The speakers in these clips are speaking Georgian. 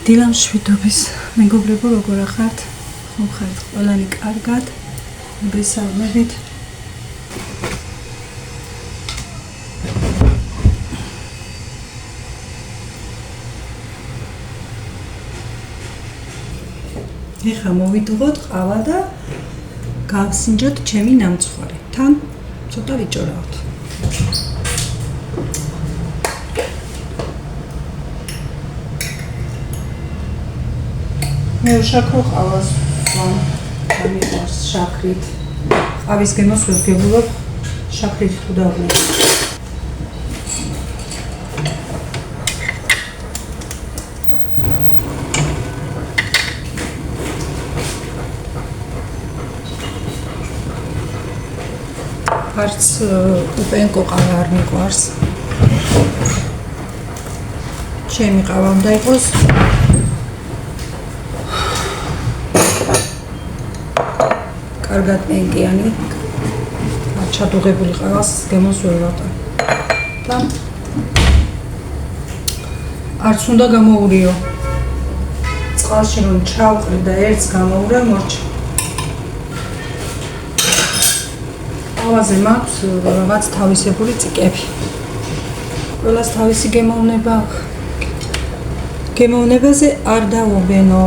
დილამშვიდობის მეგობრებო, როგორ ახართ? ხომ ხართ ყველანი კარგად? მოგესალმებით. ეხლა მოვიდღოთ ყავა და გავსინჯოთ ჩემი ნამწვარი. თან ცოტა ვიჭორავთ. მე უშაქრო ყავას ამიყვარს შაქრით. ყავის გემოს ვერ გებულობ, შაქრით თუ დავუვი. არც უპენკო ყავა არ მიყვარს. ჩემი ყავა უნდა იყოს კარგად პენკიანი, ჩადუღებული ყავას გემოს ვერ ვატარ. და არც უნდა გამოურიო. წყალში რომ ჩავყრი და ერთს გამოურევ, მორჩა. ყავაზე მაქვს რაღაც თავისებური წიკები. ყველას თავისი გემოვნება აქვს. გემოვნებაზე არ დავობენო.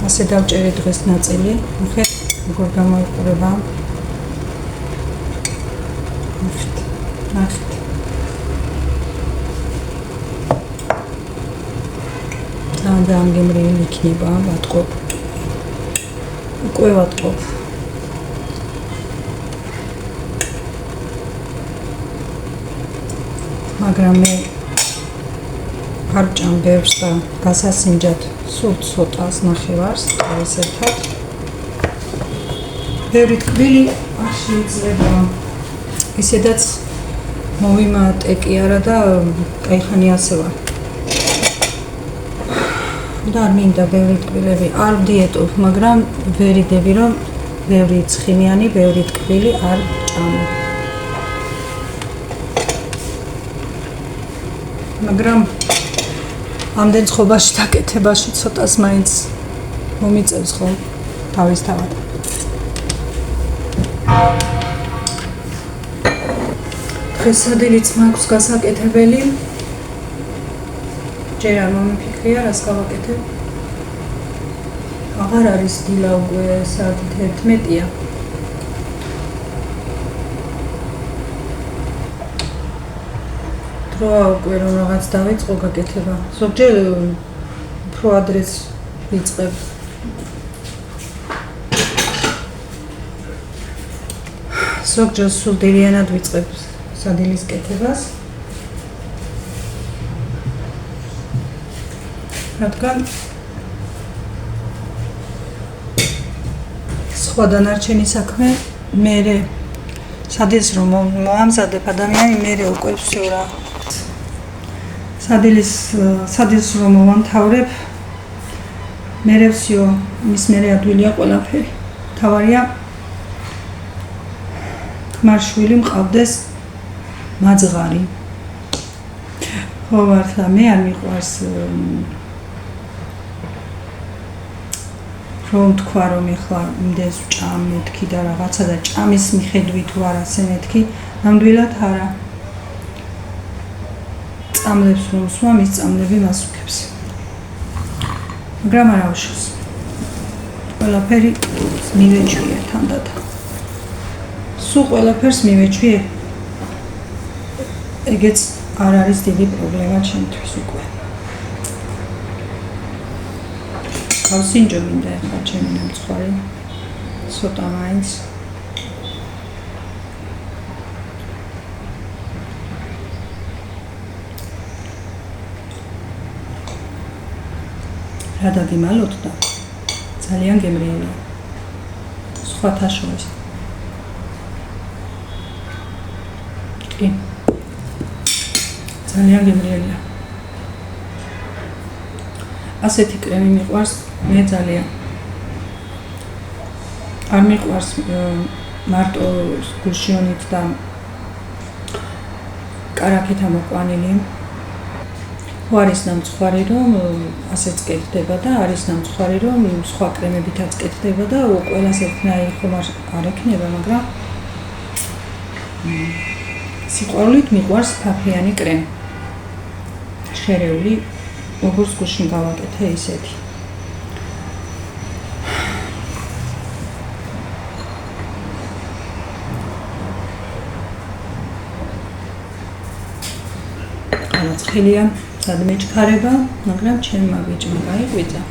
ასე დავჭერე დღეს ნაწილი. ნახეთ, როგორ გამოიყურება. ნახეთ. ძალიან გემრიელი იქნება, ვატყობ. უკვე ვატყობ. მაგრამ მე არ ვჭამ ბევრს და გასასინჯად სულ ცოტას ნახევარს ეს ერთად. ბევრი ტკბილი არ შეიძლება. ისედაც მოვიმატეკი არა და кайხანი ასე ვარ. და არ მინდა ბევრი ტკბილები არ ვდიეტობ, მაგრამ ვერიდები რომ ბევრი ცხიმიანი, ბევრი ტკბილი არ ვჭამო. მაგრამ ამდენ ცხოვრებაში დაკეთებაში ცოტას მაინც მომიწევს ხო თავისთავად. დღეს სადილიც მაქვს გასაკეთებელი. ჯერ არ მომიფიქრია რას გავაკეთებ. აღარ არის დილა უკვე საათი 11-ია. უკვე რომ რაღაც დავიწყო გაკეთება. ზოგჯერ უფრო ადრეც ვიწყებ. ზოგჯერ სულ დირიანად ვიწყებ სადილის კეთებას. რადგან სხვა დანარჩენი საქმე მერე სადილს რომ მოამზადებ ადამიანი მერე უკვე всё რა სადილს რომ მოვამთავრებ მერე всё მის მერე ადვილია ყველაფერი. თავარია ხმარშვილი მყავდეს მაძღარი. ხო მართლა მე არ მიყვარს რომ თქვა რომ ეხლა იმდეს ვჭამ მეთქი და რაღაცა და ჭამის მიხედვით ვარ ასე მეთქი, ნამდვილად არა. წამლებს რომ სვა მის წამლები მასუქებს. მაგრამ არა უშავს. ყველაფერი მივეჩვიე თანდათან. სულ ყველაფერს მივეჩვიე. ეგეც არ არის დიდი პრობლემა ჩემთვის უკვე. გავსინჯო მინდა ეხლა ჩემი ნამწვარი. ცოტა მაინც. რა დაგიმალოთ და ძალიან გემრიელია. სხვათა შორის. კი. ძალიან გემრიელია. ასეთი კრემი მიყვარს მე ძალიან. არ მიყვარს მარტო გულშიონით და კარაქით ამოყვანილი. არის ნამცხვარი, რომ ასეც კეთდება და არის ნამცხვარი, რომ სხვა კრემებითაც კეთდება და ყველას ერთნაირი ხომ არ ექნება, მაგრამ სიყვარულით მიყვარს ფაფიანი კრემი. შერეული, როგორც გულში გავაკეთე ისეთი. ცხელია სადმე ჩქარება, მაგრამ ჩემმა ბიჭმა გაიყვიძა.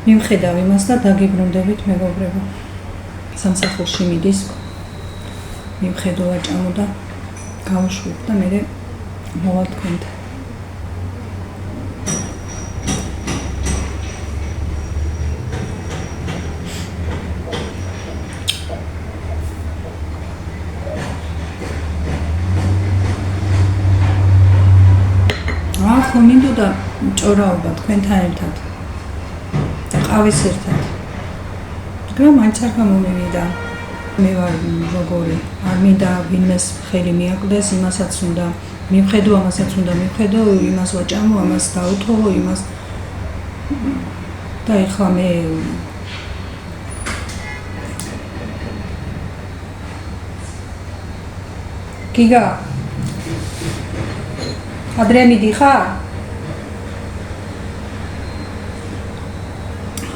მივხედავ იმას და დაგიბრუნდებით მეგობრებო. სამსახურში მიდის. მივხედო აჭამო და გავუშვებ და მე მოვალ თქვენთან. ახლა მინდოდა ჭორაობა თქვენთან ერთად. ყავის ერთად. მაგრამ მაინც არ გამომივიდა. მე ვარ როგორი, არ მინდა ვინმეს ხელი მიაკვდეს, იმასაც უნდა მივხედო, ამასაც უნდა მივხედო, იმას ვაჭამო, ამას დაუთოვო, იმას და ეხლა მე გიგა ადრე მიდიხარ?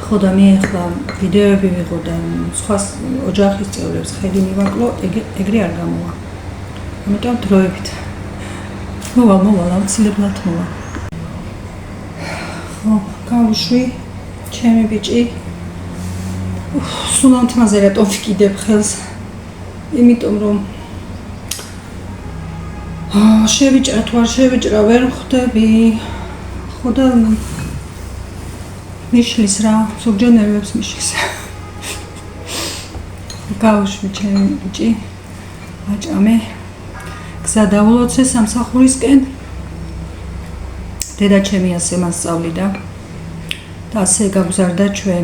ხო და მე ახლა ვიდეოები ვიღო და სხვა ოჯახის წევრებს ხელი მივაკლო, ეგრე არ გამოვა. ამიტომ დროებით. მოვალ, აუცილებლად მოვალ. ხო, გავუშვი, ჩემი ბიჭი. სულამთმაზე რატომ ვკიდებ ხელს? იმიტომ რომ შევიჭრა თუ არ შევიჭრა ვერ ხვდები. ხო და მიშლის რა, ზოგჯერ ნერვებს მიშლის. გავუშვი ჩემი ბიჭი, აჭამე. გზა დავულოცე სამსახურისკენ. დედა ჩემი ასე მასწავლიდა და ასე გაგზარდა ჩვენ.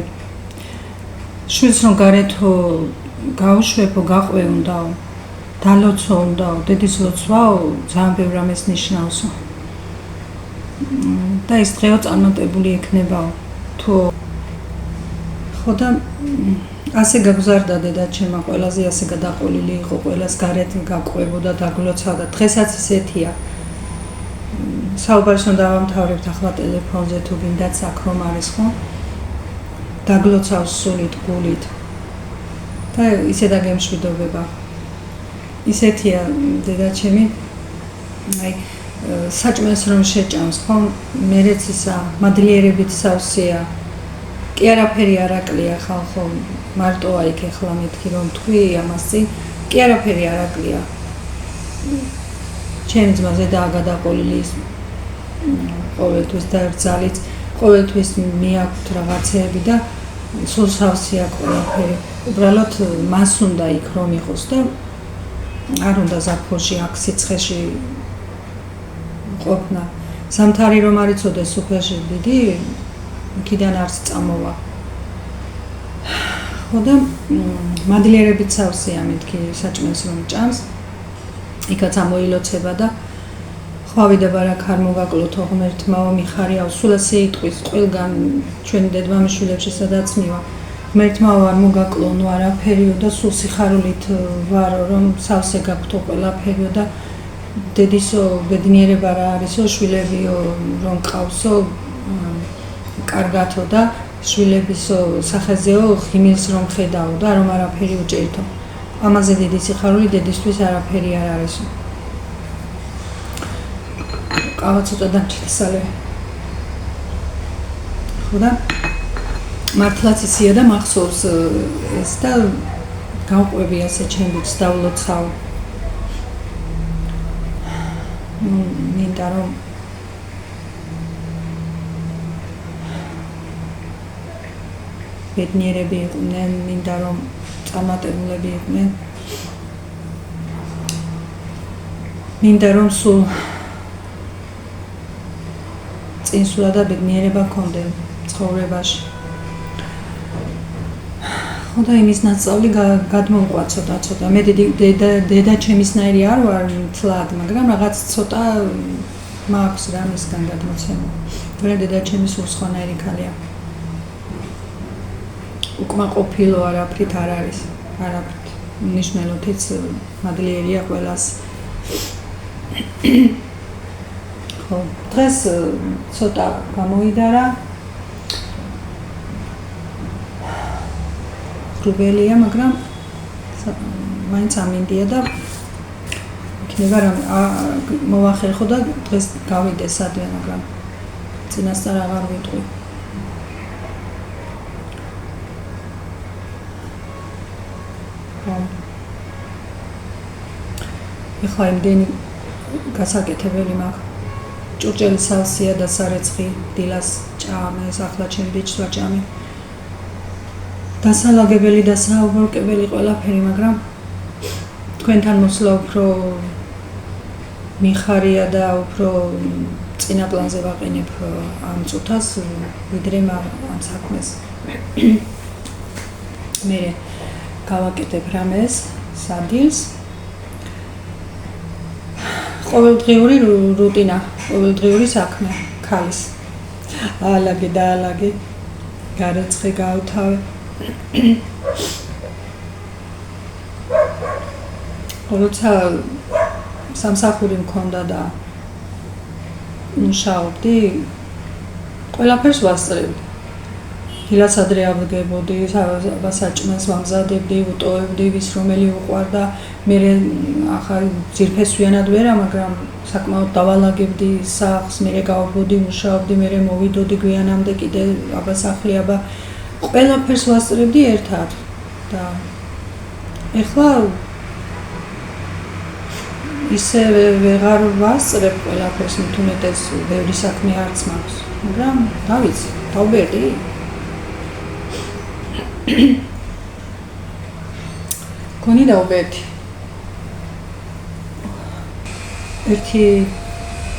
შვილს რომ გარეთო გავუშვებო, გაყვე უნდაო. დალოცო უნდაო, დედის ლოცვაო, ძალიან ბევრ რამეს ნიშნავსო. და ის დღეო წარმატებული ექნებაო. თუ ხო და ასე გაგზარდა დედა ჩემა, ყველაზე ასე გადაყოლილი იყო, ყველას გარეთ გაყვებოდა, დაგლოცავდა. დღესაც ისეთია. საუბარს უნდა დავამთავრებთ ახლა ტელეფონზე თუ გინდათ აქ რომ არის ხო? დაგლოცავს სულით, გულით. და ისე დაგემშვიდობება. ისეთია დედა ჩემი, აი საჭმელს რომ შეჭამს, ხო, მერეც ისა მადლიერებით სავსეა. კი არაფერი არ აკლია ხალხო, მარტო აიქ ეხლა მეთქი რომ თქვი ამას წინ, კი არაფერი არ აკლია. ჩემი ძმა ზედაა გადაყოლილი ის ყოველთვის დაერძალიც, ყოველთვის მიაქვთ რაღაცეები და სულ სავსეა ყველაფერი. უბრალოდ მას უნდა იქ რომ იყოს და არ უნდა ზაფხულში აქ სიცხეში ყოფნა. ზამთარი რომ არ იცოდეს სოფელში დიდი, იქიდან არც წამოვა. ხო და მადლიერებით სავსეა მეთქი საჭმელს რომ ჭამს. იქაც ამოილოცება და ხვავიდება რა ქარ მოგაკლოთო ღმერთმაო მიხარიაო, სულ ასე იტყვის ყველგან ჩვენი დედმამიშვილებში სადაც მივა. ღმერთმაო არ მოგაკლონო არაფერიო და სულ სიხარულით ვარო რომ სავსე გაქვთო ყველაფერიო და დედისო ბედნიერება რა არისო, შვილებიო რომ ყავსო კარგათო და შვილებისო სახეზეო ღიმილს რომ ხედაო და რომ არაფერი უჭირთო. ამაზე დიდი სიხარული დედისთვის არაფერი არ არისო. ყავა ცოტა დამჭირსალე. ხო და მართლაც ისია და მახსოვს ეს და გავყვები ასე ჩემს დავლოცავ. მინდა რომ ბედნიერები იყვნენ, მინდა რომ წარმატებულები იყვნენ. მინდა რომ სულ წინსვლა და ბედნიერება გქონდე ცხოვრებაში. ხო და იმის ნაწავლი გადმოვყვა ცოტა. მე დედა ჩემისნაირი არ ვარ თლად, მაგრამ რაღაც ცოტა მაქვს რა მისგან გადმოცემა. ვერა დედა ჩემი სულ სხვანაირი ქალია. უკმაყოფილო არაფრით არ არის, არაფრით. ნიშნულთიც მადლიერია ყველას. ხო, დღეს ცოტა გამოვიდარა. რუბელია, მაგრამ მაინც ამინდია და იქნება რა მოვახერხო და დღეს გავიდე სადვე, მაგრამ წინასწარ აღარ ვიტყვი. ეხლა იმდენი გასაკეთებელი მაქვს. ჭურჭელი სალსია და სარეცხი დილას ჭამე, ახლა ჩემი ბიჭს ვაჭამე. დასალაგებელი და საუბრობელი ყველაფერი, მაგრამ თქვენთან მოსვლა უფრო მიხარია და უფრო წინა პლანზე ვაყენებ ამ წუთას, ვიდრე ამ საქმეს. მე გავაკეთებ რამეს, სადილს. ყოველდღიური რუტინა, ყოველდღიური საქმე, ქალის. აალაგე და აალაგე, გარეცხე გავთავე. როცა სამსახური მქონდა და მუშაობდი, ყველაფერს ვასწრებდი. დილას ადრე ავდგებოდი, საჭმელს ვამზადებდი, ვუტოვებდი, ვის რომელი უყვარდა. მე ახლა ძირფესვიანად ვერა, მაგრამ საკმაოდ დავალაგებდი სახლს, მე გავაბოდი, მუშაობდი, მე მოვიდოდი გვიანამდე კიდე აბასახლი აბა ყველაფერს ვასწრებდი ერთად და ეხლა ისე ვეღარ ვასწრებ ყველაფერს, თუმეტეს ბევრი საქმე არც მაქვს, მაგრამ დავიცი, დავბერდი. კონი დავბერდი. ერთი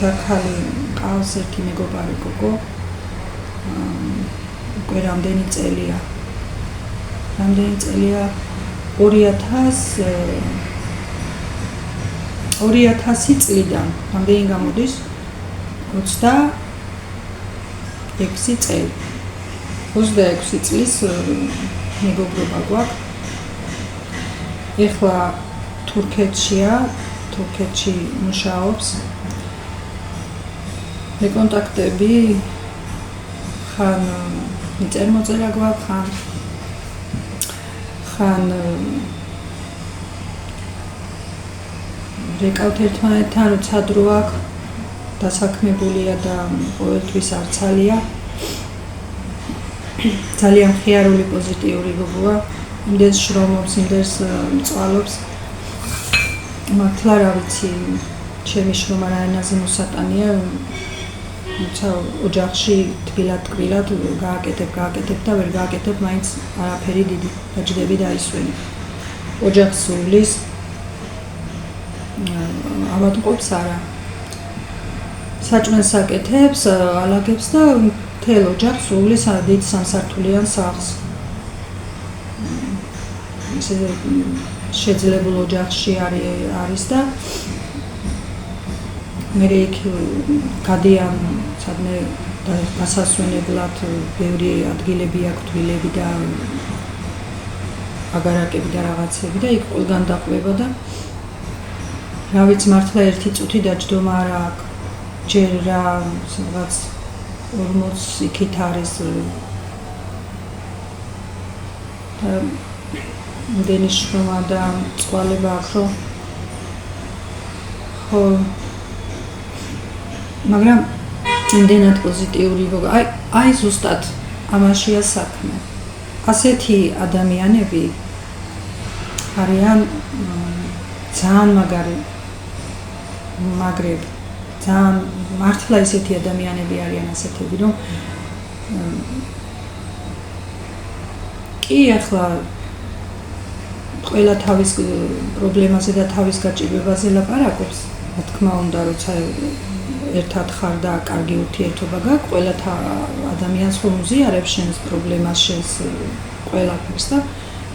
დაქალი ყავს, ერთი მეგობარი გოგო. უკვე რამდენი წელია 2000 წლიდან რამდენი გამოდის 26 წელი 26 წლის მეგობრობა გვაქვს. ეხლა თურქეთშია, თურქეთში მუშაობს. მე კონტაქტები ხან მიწერ-მოწერა გვაქვს, ხან რეკავთ ერთმანეთთან, როცა დრო აქვს, დასაქმებულია და ყოველთვის არცალია. ძალიან მხიარული, პოზიტიური გოგოა, იმდენს შრომობს, იმდენს მწვალობს. მართლა რა ვიცი, ჩემი შრომა რაენაზე მოსატანია, თუმცა ოჯახში თბილად გააკეთებ და ვერ გააკეთებ, მაინც არაფერი დიდი დაჯდები და ისვენი. ოჯახს სულის ავადმყოფს არა. საჭმელს აკეთებს, ალაგებს და მთელ ოჯახს სულის დიდ სამსართულიან სახლს. ისე შეძლებულ ოჯახში არის და მე იქ გადიან სადმე გასასვენებლად ბევრი ადგილები აქვს, თბილები და აგარაკები და რაღაცები და იქ ყველგან დაყვება და რა ვიცი, მართლა ერთი წუთი დაჯდომა არ აქვს. ჯერ რა რაღაც 40 იქით არის და იმდენი შრომა და მწვალება აქვს, რომ ხო მაგრამ იმდენად პოზიტიური გოგო. აი ზუსტად ამაშია საქმე. ასეთი ადამიანები არიან ძალიან მაგრები. ძალიან მართლა ესეთი ადამიანები არიან ასეთები, რომ კი ახლა ყველა თავის პრობლემაზე და თავის გაჭირვებაზე ლაპარაკობს. რა თქმა უნდა, როცა ერთად ხარ და კარგი ურთიერთობა გაქვს, ყველა ადამიანს ხომ უზიარებს შენს პრობლემას, შენს ყველაფერს და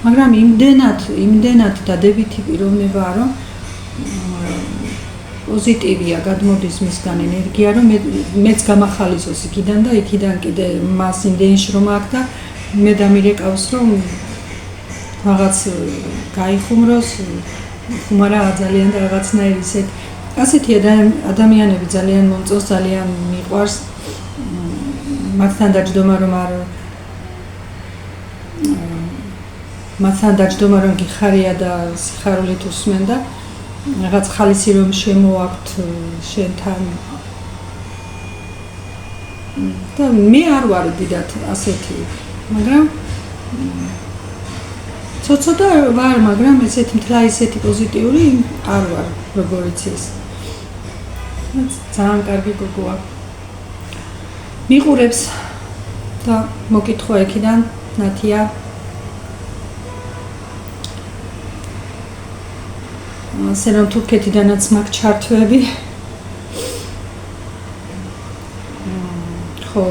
მაგრამ იმდენად დადებითი პიროვნებაა, რომ პოზიტივია, გადმოდის მისგან ენერგია, რომ მეც გამახალისოს იქიდან და იქიდან კიდე მას იმდენი შრომა აქვს და მე დამირეკავს, რომ რაღაც გაიხუმროს, ხუმარა ძალიან და რაღაცნაირი ასეთი ადამიანები ძალიან მომწონს, ძალიან მიყვარს. მათთან დაჯდომა რომ გიხარია და სიხარულით უსმენ და რაღაც ხალისი რომ შემოაქვთ შენთან და მე არ ვარ დიდად ასეთი, მაგრამ ცოტა ვარ, მაგრამ ესეთი მთლად ისეთი პოზიტიური არ ვარ, როგორიც ის. ძალიან კარგი გოგოა. მიყურებს და მოკითხვა იქიდან ნათია. ასე რომ თურქეთიდანაც მაქვს ჩართვები. ხო.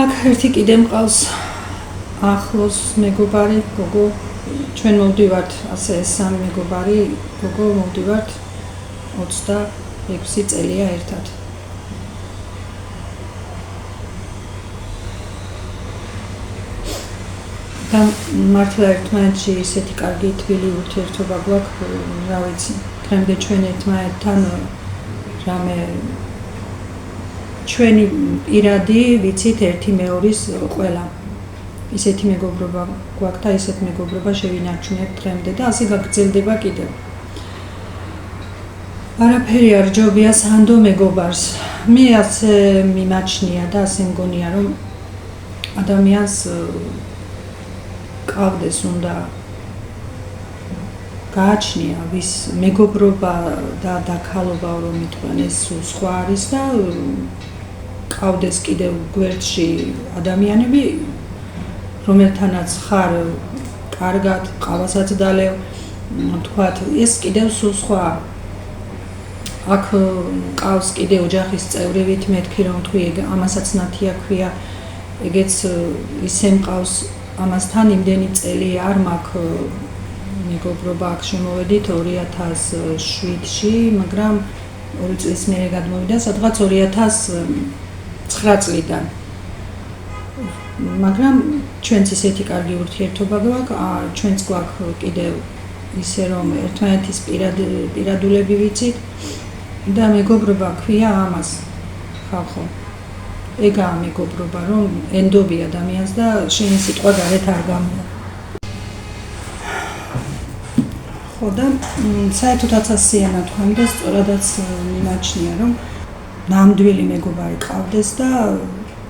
აქ ერთი კიდე მყავს ახლოს მეგობარი გოგო. ჩვენ მოვდივართ ასე სამი მეგობარი გოგო მოვდივართ 26 წელია ერთად. და მართლა ერთმანეთში ისეთი კარგი თბილი ურთიერთობა გვაქვს, რა ვიცი, დღემდე ჩვენ ერთმანეთთან რამე ჩვენი პირადი ვიცით ერთი მეორის ყველა. ისეთი მეგობრობა გვაქვს და ისეთ მეგობრობა შევინარჩუნებთ დღემდე და ასე გაგრძელდება კიდევ. არაფერი არ ჯობია სანდო მეგობარს. მე ასე მიმაჩნია და ასე მგონია, რომ ადამიანს ყავდეს უნდა გააჩნია ვის მეგობრობა და დაქალობა რომ იტყვენ ეს სხვა არის და ყავდეს კიდევ გვერდში ადამიანები რომელთანაც ხარ კარგად ყავასაც დალევ თქვათ ეს კიდევ სხვა აქ ყავს კიდე ოჯახის წევრებით მეთქი რომ თქვი ამასაც ნათია ქვია ეგეც ისე მყავს ამასთან იმდენი წელი არ მაქვს მეგობრობა აქ შემოვედით 2007-ში, მაგრამ 2 წლის მერე გადმოვიდა სადღაც 2009 წლიდან. მაგრამ ჩვენც ისეთი კარგი ურთიერთობა გვაქვს, ჩვენც გვაქვს კიდევ ისე რომ ერთმანეთის პირადულები ვიცით და მეგობრობა ქვია ამას ხალხო. ეგაა მეგობრობა, რომ ენდობი ადამიანს და შენი სიტყვა გარეთ არ გამოვა. ხო და საერთოდ 1000-იანა თქვენ და სწორადაც მიმაჩნია, რომ ნამდვილი მეგობარი ყავდეს და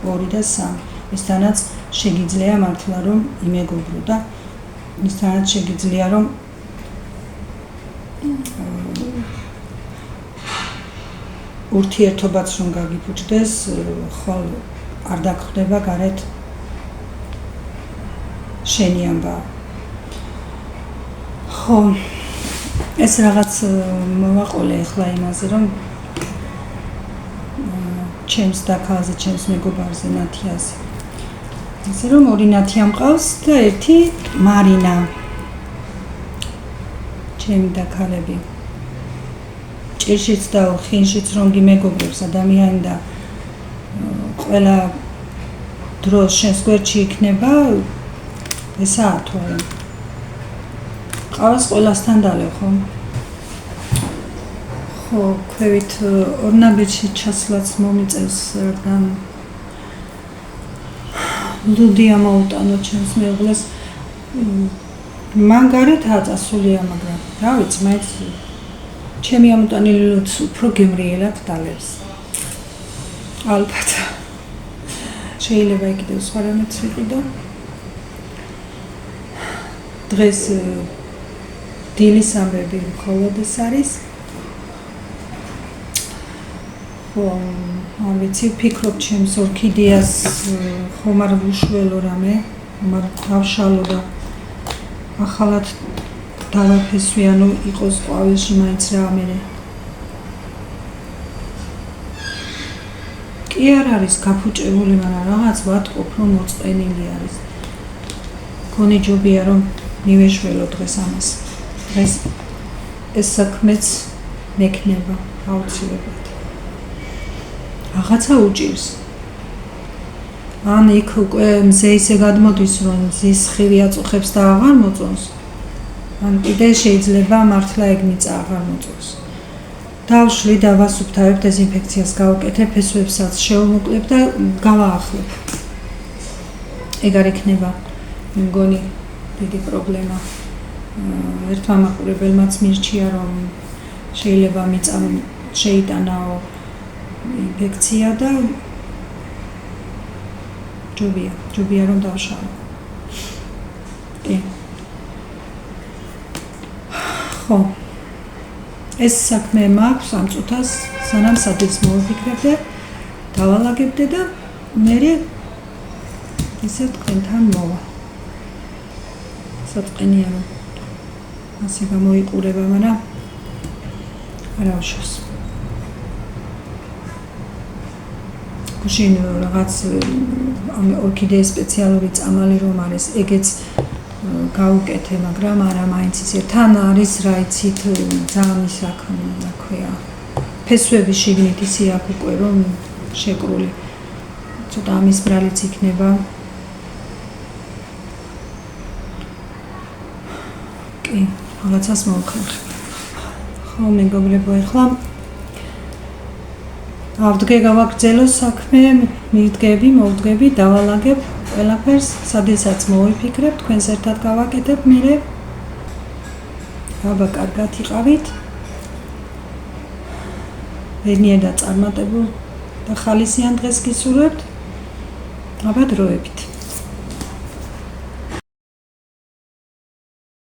2 და 3. მისთანაც შეგიძლია მართლა რომ იმეგობრო და მისთანაც შეგიძლია რომ ურთიერთობაც რომ გაგიფუჭდეს, ხოლ არ დაგხვდება გარეთ შენი ამბავი. ხო, ეს რაღაც მოვაყოლე ახლა იმაზე, რომ ჩემს დაქალზე, ჩემს მეგობარზე ნათიაზე. ასე რომ 2 ნათია მყავს და 1 მარინა. ჩემი დაქალები. ჭირშიც და ხინშიც რომ გიმეგობრებს ადამიანი და ყველა დროს შენს გვერდში იქნება, ესაა თორემ. ყავს ყველასთან დალევ, ხო? ხო, ქვევით ორნაბეჭი ჩასვლაც მომიწევს, რადგან ლუდია მოუტანო ჩემს მეუღლეს. მან გარეთაა წასულია, მაგრამ რა ვიცი, მაინც ჩემი ამოტანილი ლუდს უფრო გემრიელად დალევს. ალბათ. შეიძლება იქიდევ სხვა რამეც ვიყიდო. დღეს დილის ამბები მხოლოდ ეს არის. ხო, არ ვიცი, ვფიქრობ ჩემს ორქიდეას ხომ არ ვუშველო რამე, ხომ არ დავშალო და ახალად დავაფესვიანო იყოს ყვავილში მაინც რამე. კი არ არის გაფუჭებული, მაგრამ რაღაც ვატყობ რომ მოწყენილი არის. გონი ჯობია რომ მივეშველო დღეს ამას. დღეს ეს საქმეც მექნება აუცილებლად. რაღაცა უჭირს. ან იქ უკვე მზე ისე გადმოდის რომ მზის ხივი აწუხებს და აღარ მოწონს. ან კიდე შეიძლება მართლა ეგ მიწა აღარ მოწონს. დავშლი და ვასუფთავებ, დეზინფექციას გავაკეთებ, ფესვებსაც შევმოკლებ და გავაახლებ. ეგ არ იქნება მგონი დიდი პრობლემა. ერთმა მაყურებელმაც მირჩია რომ შეიძლება მიწამ შეიტანაო ინფექცია და ჯობია რომ დავშალო. კი. ხო. ეს საქმე მაქვს ამ წუთას, სანამ სადილს მოვიფიქრებდე, დავალაგებდე და მერე ისე თქვენთან მოვა. საწყენია რომ ასე გამოიყურება, მაგრამ არა უშავს. გუშინ რაღაც ამ ორქიდეის სპეციალური წამალი რომ არის, ეგეც გავუკეთე, მაგრამ არა მაინც ისე თან არის რა იცით ძალიან ის რა ქვია. ფესვების შიგნით ისე აქვს უკვე რომ შეკრული. ცოტა ამის ბრალიც იქნება. კი, რაღაცას მოვქნახე. ხო, მეგობრებო, ეხლა ავდგე გავაგრძელო საქმე, მივდგები, მოვდგები, დავალაგებ ყველაფერს, სადესაც მოვიფიქრებ, თქვენს ერთად გავაკეთებ, მერე აბა კარგად იყავით. ვერნიერ და წარმატებულ და ხალისიან დღეს გისურვებთ. აბა დროებით.